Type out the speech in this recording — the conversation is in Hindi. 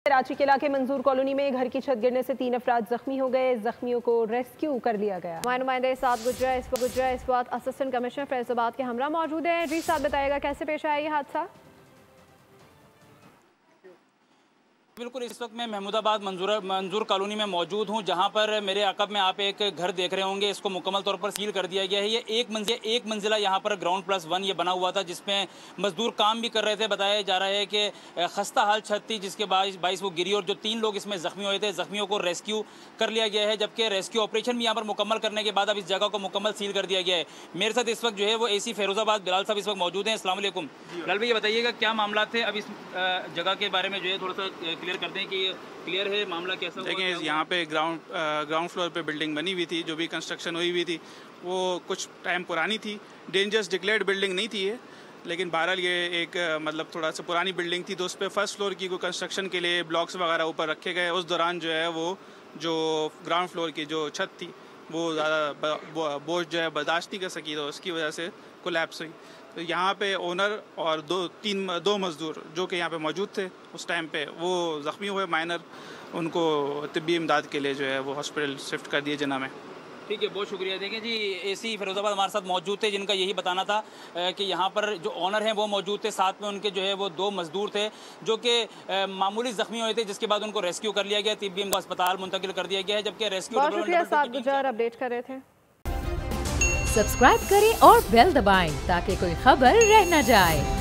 कराची के इलाके मंजूर कॉलोनी में घर की छत गिरने से 3 अफराद जख्मी हो गए। जख्मियों को रेस्क्यू कर लिया गया। हमारे नुमाइंदे साद गुजरा इस वक्त असिस्टेंट कमिश्नर फैसलाबाद के हमरा मौजूद हैं। जी साहब बताएगा कैसे पेश आया ये हादसा। बिल्कुल, इस वक्त मैं महमूदाबाद मंजूर कॉलोनी में मौजूद हूं, जहां पर मेरे अकब में आप एक घर देख रहे होंगे। इसको मुकम्मल तौर पर सील कर दिया गया है। ये एक मंजिला यहां पर ग्राउंड प्लस 1 ये बना हुआ था, जिसमें मजदूर काम भी कर रहे थे। बताया जा रहा है कि खस्ता हाल छत थी, जिसके बाइस वो गिरी और जो 3 लोग इसमें जख्मी हुए थे, जख्मियों को रेस्क्यू कर लिया गया है। जबकि रेस्क्यू ऑपरेशन भी यहाँ पर मुकम्मल करने के बाद अब इस जगह को मुकम्मल सील कर दिया गया है। मेरे साथ इस वक्त जो है वो AC फिरोजाबाद बिलाल साहब इस वक्त मौजूद हैं। अस्सलाम वालेकुम बिलाल भाई, ये बताइएगा क्या मामला थे। अब इस जगह के बारे में जो है थोड़ा सा क्लियर करते हैं कि क्लियर है मामला कैसा। देखिए, यहाँ पे ग्राउंड फ्लोर पे बिल्डिंग बनी हुई थी, जो भी कंस्ट्रक्शन हुई हुई थी वो कुछ टाइम पुरानी थी। डेंजरस डिक्लेयर्ड बिल्डिंग नहीं थी ये, लेकिन बहरहाल ये एक मतलब थोड़ा सा पुरानी बिल्डिंग थी। तो उस पर फर्स्ट फ्लोर की कोई कंस्ट्रक्शन के लिए ब्लॉक्स वगैरह ऊपर रखे गए। उस दौरान जो है वो जो ग्राउंड फ्लोर की जो छत थी वो ज़्यादा बोझ जो है बर्दाश्त नहीं कर सकी, तो उसकी वजह से कोलैप्स हुई। तो यहाँ पे ओनर और दो मज़दूर जो कि यहाँ पे मौजूद थे उस टाइम पे, वो ज़ख्मी हुए माइनर। उनको तिब्बी इमदाद के लिए जो है वो हॉस्पिटल शिफ्ट कर दिए जना में। ठीक है, बहुत शुक्रिया। देखें जी, AC फिरोजाबाद हमारे साथ मौजूद थे, जिनका यही बताना था कि यहाँ पर जो ऑनर हैं वो मौजूद थे, साथ में उनके जो है वो 2 मजदूर थे जो कि मामूली जख्मी हुए थे, जिसके बाद उनको रेस्क्यू कर लिया गया, तिब्बी इमदाद अस्पताल मुंतकिल कर दिया गया है। जबकि रेस्क्यू अपडेट कर रहे थे। सब्सक्राइब करें और बेल दबाएं ताकि कोई खबर रह न जाए।